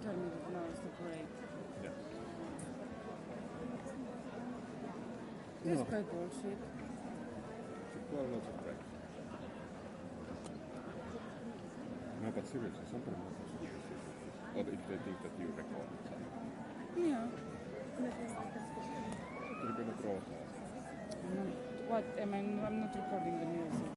tell me that now is the break. Yeah. This is quite bullshit. It's 12 lots of break. No, but seriously, somebody must have suggested this. Or if they think that you record it. Yeah. You're gonna draw that. What? I'm not recording the music.